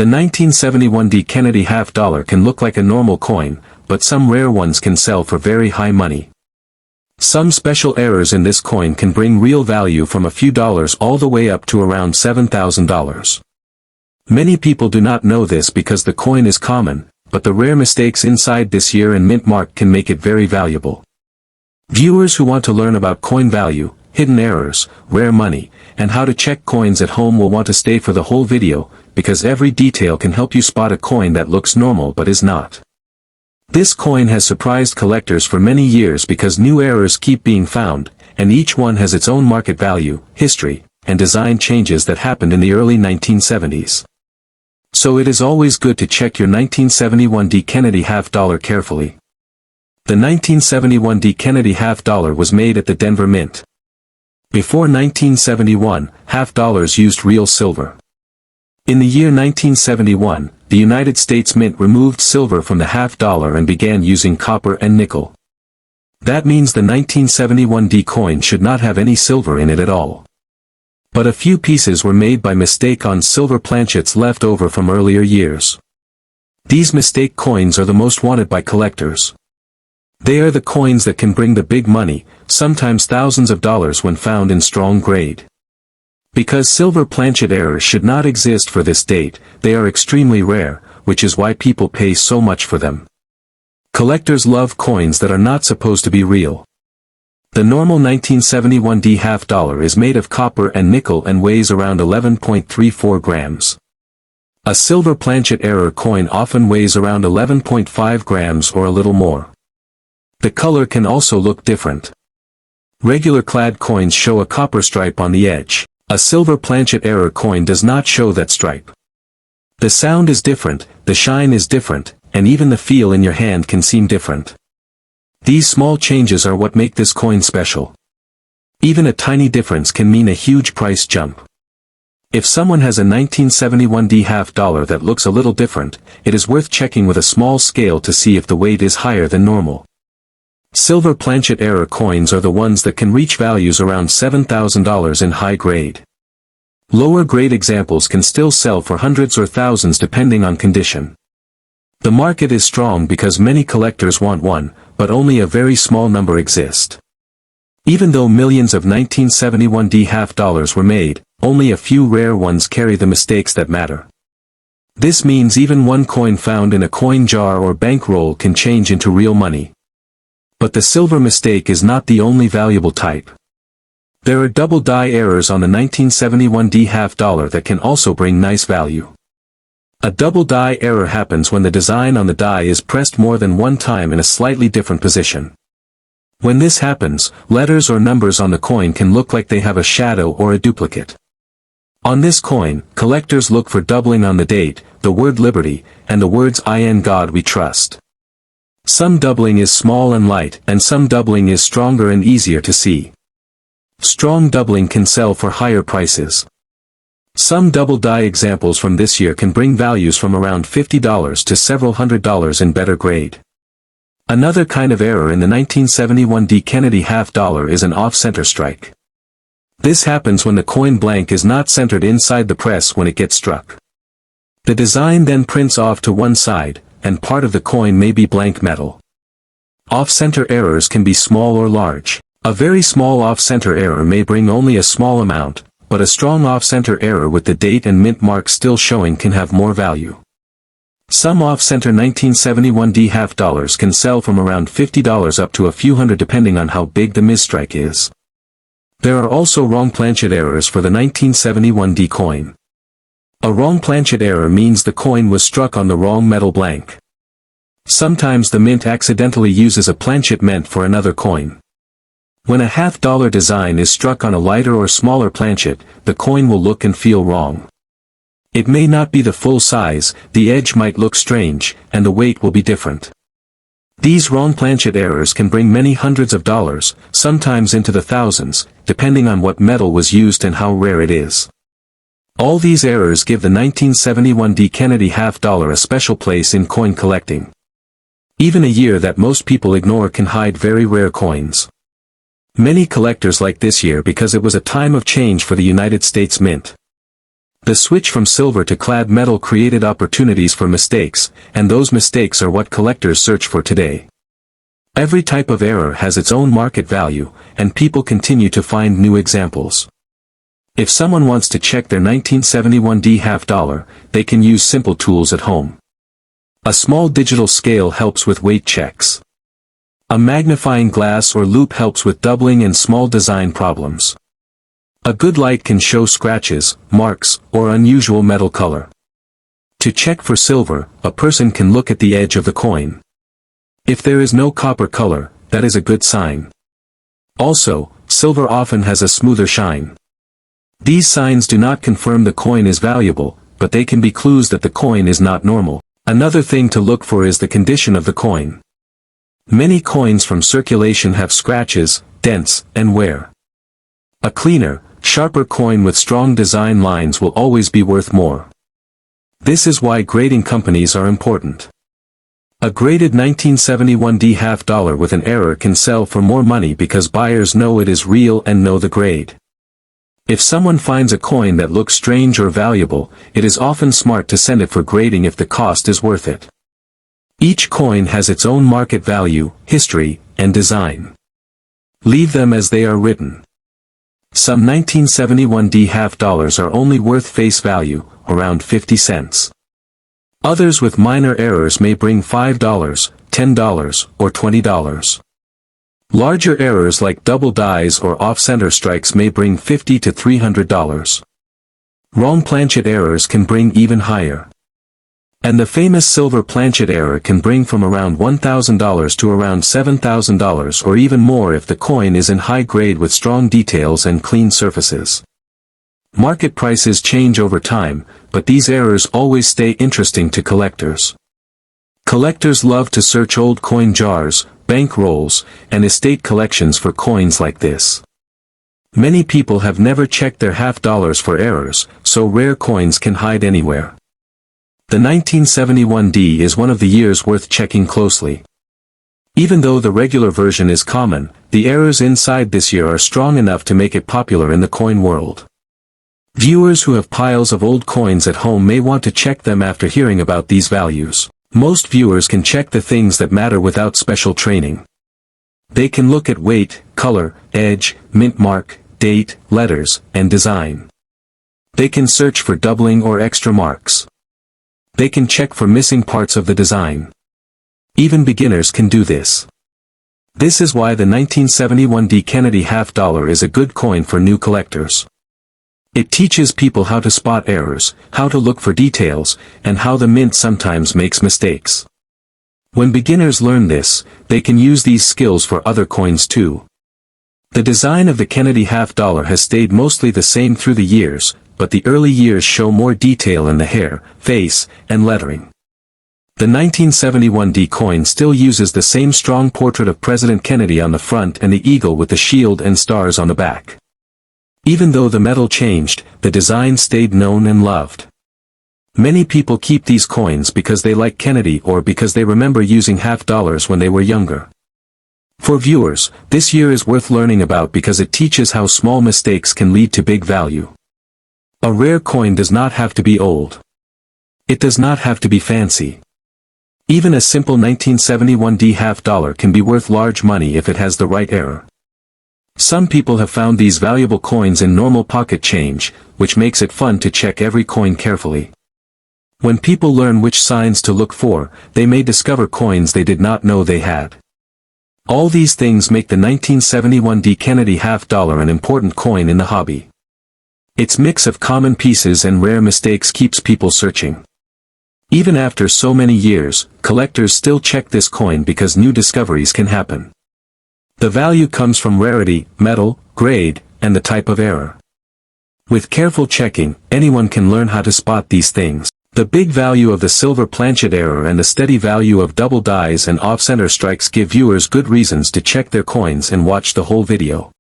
The 1971 D Kennedy half dollar can look like a normal coin, but some rare ones can sell for very high money. Some special errors in this coin can bring real value from a few dollars all the way up to around $7,000. Many people do not know this because the coin is common, but the rare mistakes inside this year and mint mark can make it very valuable. Viewers who want to learn about coin value, hidden errors, rare money, and how to check coins at home will want to stay for the whole video, because every detail can help you spot a coin that looks normal but is not. This coin has surprised collectors for many years because new errors keep being found, and each one has its own market value, history, and design changes that happened in the early 1970s. So it is always good to check your 1971 D Kennedy half dollar carefully. The 1971 D Kennedy half dollar was made at the Denver Mint. Before 1971, half dollars used real silver. In the year 1971, the United States Mint removed silver from the half dollar and began using copper and nickel. That means the 1971 D coin should not have any silver in it at all. But a few pieces were made by mistake on silver planchets left over from earlier years. These mistake coins are the most wanted by collectors. They are the coins that can bring the big money, sometimes thousands of dollars when found in strong grade. Because silver planchet errors should not exist for this date, they are extremely rare, which is why people pay so much for them. Collectors love coins that are not supposed to be real. The normal 1971 D half dollar is made of copper and nickel and weighs around 11.34 grams. A silver planchet error coin often weighs around 11.5 grams or a little more. The color can also look different. Regular clad coins show a copper stripe on the edge. A silver planchet error coin does not show that stripe. The sound is different, the shine is different, and even the feel in your hand can seem different. These small changes are what make this coin special. Even a tiny difference can mean a huge price jump. If someone has a 1971 D half dollar that looks a little different, it is worth checking with a small scale to see if the weight is higher than normal. Silver planchet error coins are the ones that can reach values around $7,000 in high grade. Lower grade examples can still sell for hundreds or thousands depending on condition. The market is strong because many collectors want one, but only a very small number exist. Even though millions of 1971 D half dollars were made, only a few rare ones carry the mistakes that matter. This means even one coin found in a coin jar or bankroll can change into real money. But the silver mistake is not the only valuable type. There are double die errors on the 1971 D half dollar that can also bring nice value. A double die error happens when the design on the die is pressed more than one time in a slightly different position. When this happens, letters or numbers on the coin can look like they have a shadow or a duplicate. On this coin, collectors look for doubling on the date, the word liberty, and the words "In God We Trust." Some doubling is small and light, and some doubling is stronger and easier to see. Strong doubling can sell for higher prices. Some double die examples from this year can bring values from around $50 to several $100s in better grade. Another kind of error in the 1971 D Kennedy half dollar is an off-center strike. This happens when the coin blank is not centered inside the press when it gets struck. The design then prints off to one side, and part of the coin may be blank metal. Off-center errors can be small or large. A very small off-center error may bring only a small amount, but a strong off-center error with the date and mint mark still showing can have more value. Some off-center 1971 D half dollars can sell from around $50 up to a few hundred depending on how big the misstrike is. There are also wrong planchet errors for the 1971 D coin. A wrong planchet error means the coin was struck on the wrong metal blank. Sometimes the mint accidentally uses a planchet meant for another coin. When a half-dollar design is struck on a lighter or smaller planchet, the coin will look and feel wrong. It may not be the full size, the edge might look strange, and the weight will be different. These wrong planchet errors can bring many hundreds of dollars, sometimes into the thousands, depending on what metal was used and how rare it is. All these errors give the 1971 D Kennedy half dollar a special place in coin collecting. Even a year that most people ignore can hide very rare coins. Many collectors like this year because it was a time of change for the United States Mint. The switch from silver to clad metal created opportunities for mistakes, and those mistakes are what collectors search for today. Every type of error has its own market value, and people continue to find new examples. If someone wants to check their 1971 D half dollar, they can use simple tools at home. A small digital scale helps with weight checks. A magnifying glass or loupe helps with doubling and small design problems. A good light can show scratches, marks, or unusual metal color. To check for silver, a person can look at the edge of the coin. If there is no copper color, that is a good sign. Also, silver often has a smoother shine. These signs do not confirm the coin is valuable, but they can be clues that the coin is not normal. Another thing to look for is the condition of the coin. Many coins from circulation have scratches, dents, and wear. A cleaner, sharper coin with strong design lines will always be worth more. This is why grading companies are important. A graded 1971 D half dollar with an error can sell for more money because buyers know it is real and know the grade. If someone finds a coin that looks strange or valuable, it is often smart to send it for grading if the cost is worth it. Each coin has its own market value, history, and design. Leave them as they are written. Some 1971 D half dollars are only worth face value, around 50 cents. Others with minor errors may bring $5, $10, or $20. Larger errors like double dies or off-center strikes may bring $50 to $300. Wrong planchet errors can bring even higher. And the famous silver planchet error can bring from around $1,000 to around $7,000 or even more if the coin is in high grade with strong details and clean surfaces. Market prices change over time, but these errors always stay interesting to collectors. Collectors love to search old coin jars, bank rolls, and estate collections for coins like this. Many people have never checked their half dollars for errors, so rare coins can hide anywhere. The 1971 D is one of the years worth checking closely. Even though the regular version is common, the errors inside this year are strong enough to make it popular in the coin world. Viewers who have piles of old coins at home may want to check them after hearing about these values. Most viewers can check the things that matter without special training. They can look at weight, color, edge, mint mark, date, letters, and design. They can search for doubling or extra marks. They can check for missing parts of the design. Even beginners can do this. This is why the 1971 D Kennedy half dollar is a good coin for new collectors. It teaches people how to spot errors, how to look for details, and how the mint sometimes makes mistakes. When beginners learn this, they can use these skills for other coins too. The design of the Kennedy half dollar has stayed mostly the same through the years, but the early years show more detail in the hair, face, and lettering. The 1971 D coin still uses the same strong portrait of President Kennedy on the front and the eagle with the shield and stars on the back. Even though the metal changed, the design stayed known and loved. Many people keep these coins because they like Kennedy or because they remember using half dollars when they were younger. For viewers, this year is worth learning about because it teaches how small mistakes can lead to big value. A rare coin does not have to be old. It does not have to be fancy. Even a simple 1971 D half dollar can be worth large money if it has the right error. Some people have found these valuable coins in normal pocket change, which makes it fun to check every coin carefully. When people learn which signs to look for, they may discover coins they did not know they had. All these things make the 1971 D Kennedy half dollar an important coin in the hobby. Its mix of common pieces and rare mistakes keeps people searching. Even after so many years, collectors still check this coin because new discoveries can happen. The value comes from rarity, metal, grade, and the type of error. With careful checking, anyone can learn how to spot these things. The big value of the silver planchet error and the steady value of double dies and off-center strikes give viewers good reasons to check their coins and watch the whole video.